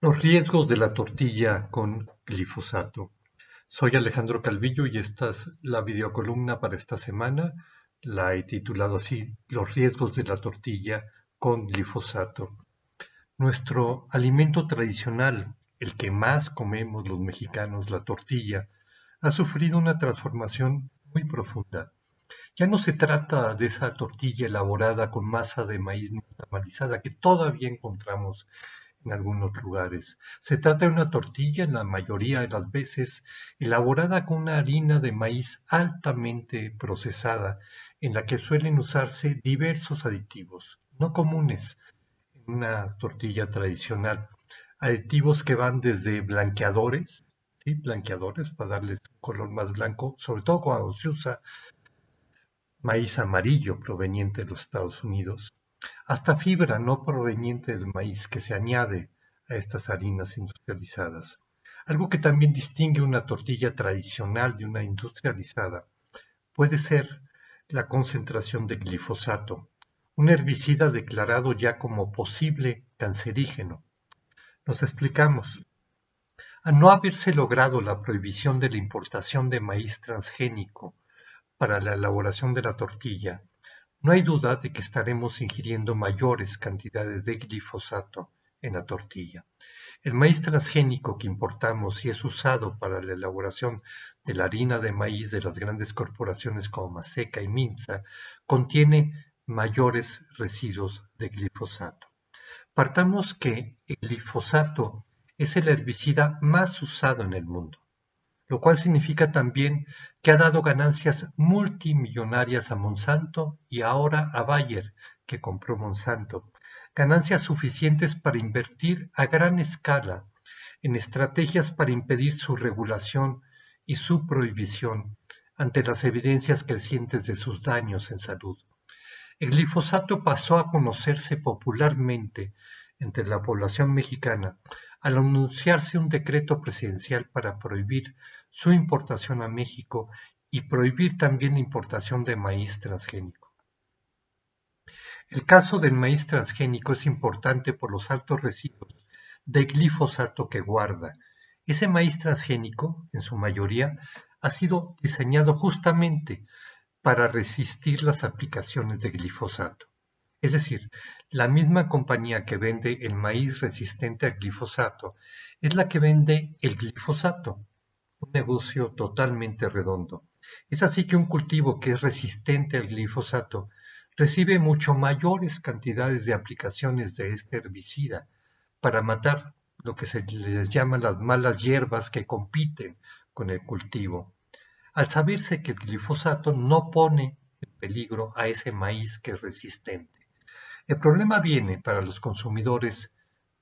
Los riesgos de la tortilla con glifosato. Soy Alejandro Calvillo y esta es la videocolumna para esta semana. La he titulado así, Los riesgos de la tortilla con glifosato. Nuestro alimento tradicional, el que más comemos los mexicanos, la tortilla, ha sufrido una transformación muy profunda. Ya no se trata de esa tortilla elaborada con masa de maíz nixtamalizada que todavía encontramos en algunos lugares. Se trata de una tortilla, en la mayoría de las veces, elaborada con una harina de maíz altamente procesada, en la que suelen usarse diversos aditivos, no comunes en una tortilla tradicional. Aditivos que van desde blanqueadores, ¿sí? Blanqueadores para darles un color más blanco, sobre todo cuando se usa maíz amarillo proveniente de los Estados Unidos, hasta fibra no proveniente del maíz que se añade a estas harinas industrializadas. Algo que también distingue una tortilla tradicional de una industrializada puede ser la concentración de glifosato, un herbicida declarado ya como posible cancerígeno. Nos explicamos. Al no haberse logrado la prohibición de la importación de maíz transgénico para la elaboración de la tortilla, no hay duda de que estaremos ingiriendo mayores cantidades de glifosato en la tortilla. El maíz transgénico que importamos y es usado para la elaboración de la harina de maíz de las grandes corporaciones como Maseca y Minsa contiene mayores residuos de glifosato. Partamos que el glifosato es el herbicida más usado en el mundo, lo cual significa también que ha dado ganancias multimillonarias a Monsanto y ahora a Bayer, que compró Monsanto, ganancias suficientes para invertir a gran escala en estrategias para impedir su regulación y su prohibición ante las evidencias crecientes de sus daños en salud. El glifosato pasó a conocerse popularmente entre la población mexicana al anunciarse un decreto presidencial para prohibir su importación a México y prohibir también la importación de maíz transgénico. El caso del maíz transgénico es importante por los altos residuos de glifosato que guarda. Ese maíz transgénico, en su mayoría, ha sido diseñado justamente para resistir las aplicaciones de glifosato. Es decir, la misma compañía que vende el maíz resistente al glifosato es la que vende el glifosato, un negocio totalmente redondo. Es así que un cultivo que es resistente al glifosato recibe mucho mayores cantidades de aplicaciones de este herbicida para matar lo que se les llama las malas hierbas que compiten con el cultivo, al saberse que el glifosato no pone en peligro a ese maíz que es resistente. El problema viene para los consumidores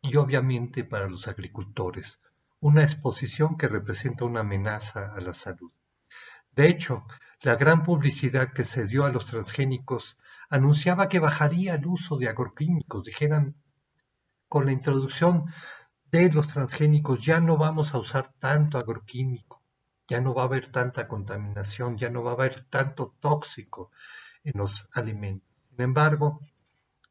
y obviamente para los agricultores, una exposición que representa una amenaza a la salud. De hecho, la gran publicidad que se dio a los transgénicos anunciaba que bajaría el uso de agroquímicos. Dijeran, con la introducción de los transgénicos ya no vamos a usar tanto agroquímico, ya no va a haber tanta contaminación, ya no va a haber tanto tóxico en los alimentos. Sin embargo,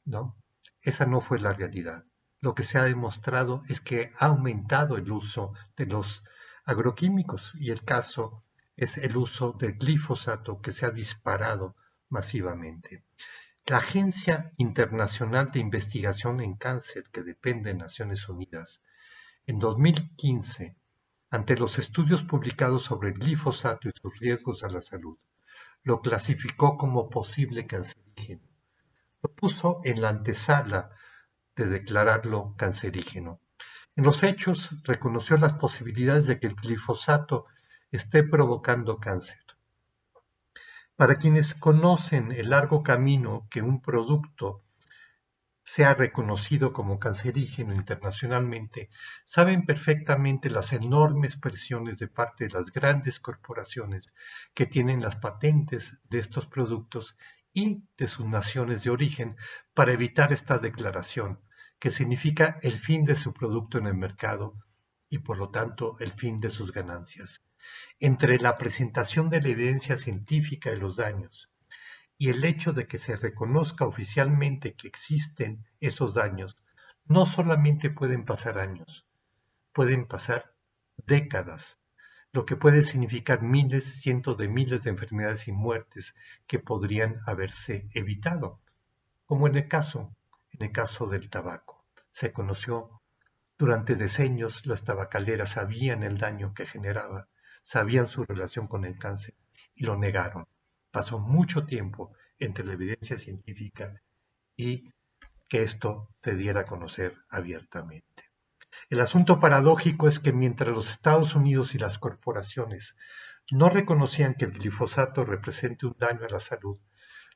¿no? Esa no fue la realidad. Lo que se ha demostrado es que ha aumentado el uso de los agroquímicos y el caso es el uso del glifosato que se ha disparado masivamente. La Agencia Internacional de Investigación en Cáncer, que depende de Naciones Unidas, en 2015, ante los estudios publicados sobre el glifosato y sus riesgos a la salud, lo clasificó como posible cancerígeno. Lo puso en la antesala de declararlo cancerígeno. En los hechos, reconoció las posibilidades de que el glifosato esté provocando cáncer. Para quienes conocen el largo camino que un producto sea reconocido como cancerígeno internacionalmente, saben perfectamente las enormes presiones de parte de las grandes corporaciones que tienen las patentes de estos productos y de sus naciones de origen para evitar esta declaración, que significa el fin de su producto en el mercado y por lo tanto el fin de sus ganancias. Entre la presentación de la evidencia científica de los daños y el hecho de que se reconozca oficialmente que existen esos daños, no solamente pueden pasar años, pueden pasar décadas, lo que puede significar miles, cientos de miles de enfermedades y muertes que podrían haberse evitado, como en el caso del tabaco. Se conoció durante decenios, las tabacaleras sabían el daño que generaba, sabían su relación con el cáncer y lo negaron. Pasó mucho tiempo entre la evidencia científica y que esto se diera a conocer abiertamente. El asunto paradójico es que mientras los Estados Unidos y las corporaciones no reconocían que el glifosato represente un daño a la salud,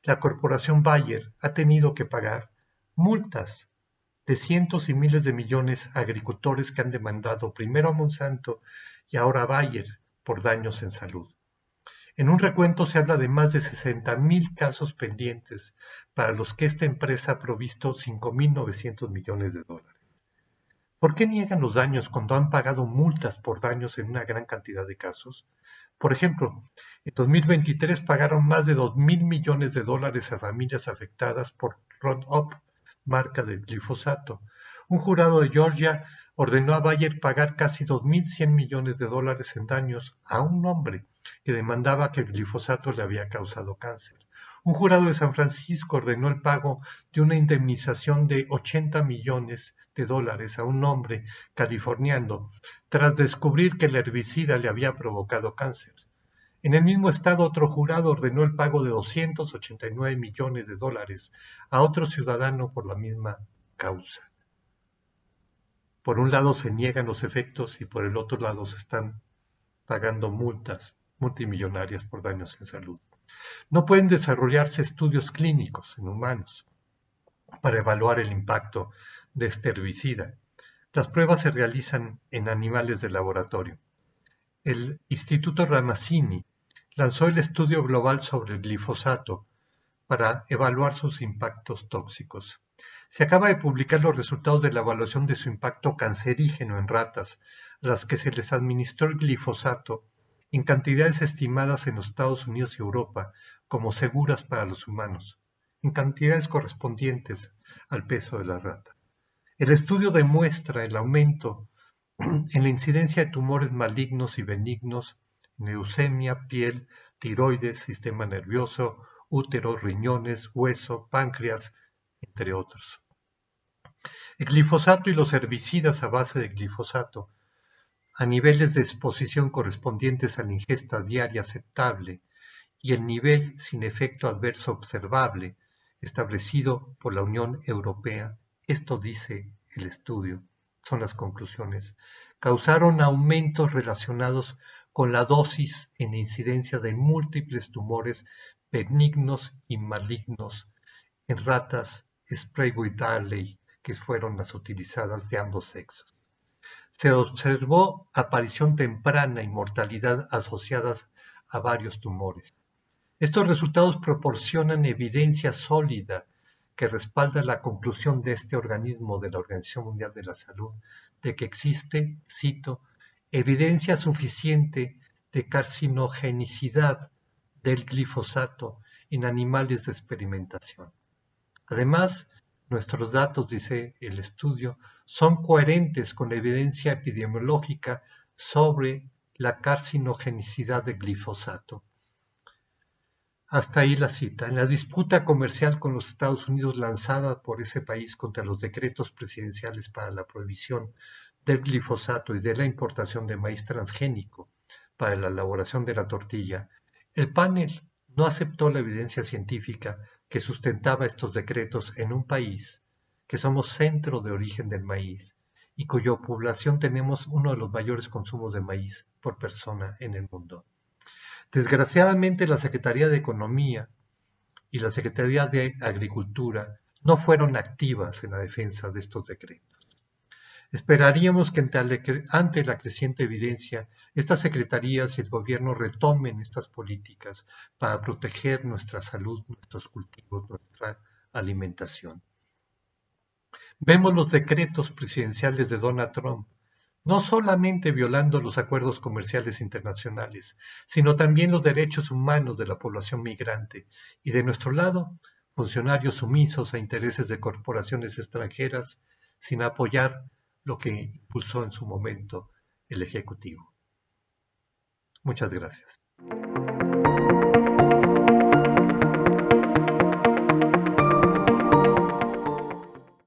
la corporación Bayer ha tenido que pagar multas de cientos y miles de millones a agricultores que han demandado primero a Monsanto y ahora a Bayer por daños en salud. En un recuento se habla de más de 60,000 casos pendientes para los que esta empresa ha provisto 5.900 millones de dólares. ¿Por qué niegan los daños cuando han pagado multas por daños en una gran cantidad de casos? Por ejemplo, en 2023 pagaron más de 2.000 millones de dólares a familias afectadas por Roundup, marca del glifosato. Un jurado de Georgia ordenó a Bayer pagar casi 2.100 millones de dólares en daños a un hombre que demandaba que el glifosato le había causado cáncer. Un jurado de San Francisco ordenó el pago de una indemnización de 80 millones de dólares a un hombre californiano tras descubrir que el herbicida le había provocado cáncer. En el mismo estado, otro jurado ordenó el pago de 289 millones de dólares a otro ciudadano por la misma causa. Por un lado se niegan los efectos y por el otro lado se están pagando multas multimillonarias por daños en salud. No pueden desarrollarse estudios clínicos en humanos para evaluar el impacto de este herbicida. Las pruebas se realizan en animales de laboratorio. El Instituto Ramazzini lanzó el estudio global sobre el glifosato para evaluar sus impactos tóxicos. Se acaba de publicar los resultados de la evaluación de su impacto cancerígeno en ratas, a las que se les administró el glifosato en cantidades estimadas en los Estados Unidos y Europa como seguras para los humanos, en cantidades correspondientes al peso de la rata. El estudio demuestra el aumento en la incidencia de tumores malignos y benignos, leucemia, piel, tiroides, sistema nervioso, útero, riñones, hueso, páncreas, entre otros. El glifosato y los herbicidas a base de glifosato, a niveles de exposición correspondientes a la ingesta diaria aceptable y el nivel sin efecto adverso observable establecido por la Unión Europea, esto dice el estudio, son las conclusiones, causaron aumentos relacionados con la dosis en incidencia de múltiples tumores benignos y malignos en ratas Sprague-Darley, que fueron las utilizadas de ambos sexos. Se observó aparición temprana y mortalidad asociadas a varios tumores. Estos resultados proporcionan evidencia sólida que respalda la conclusión de este organismo de la Organización Mundial de la Salud de que existe, cito, evidencia suficiente de carcinogenicidad del glifosato en animales de experimentación. Además, nuestros datos, dice el estudio, son coherentes con la evidencia epidemiológica sobre la carcinogenicidad del glifosato. Hasta ahí la cita. En la disputa comercial con los Estados Unidos lanzada por ese país contra los decretos presidenciales para la prohibición del glifosato y de la importación de maíz transgénico para la elaboración de la tortilla, el panel no aceptó la evidencia científica que sustentaba estos decretos en un país que somos centro de origen del maíz y cuya población tenemos uno de los mayores consumos de maíz por persona en el mundo. Desgraciadamente, la Secretaría de Economía y la Secretaría de Agricultura no fueron activas en la defensa de estos decretos. Esperaríamos que ante la creciente evidencia, estas secretarías y el gobierno retomen estas políticas para proteger nuestra salud, nuestros cultivos, nuestra alimentación. Vemos los decretos presidenciales de Donald Trump, no solamente violando los acuerdos comerciales internacionales, sino también los derechos humanos de la población migrante y de nuestro lado, funcionarios sumisos a intereses de corporaciones extranjeras sin apoyar lo que impulsó en su momento el Ejecutivo. Muchas gracias.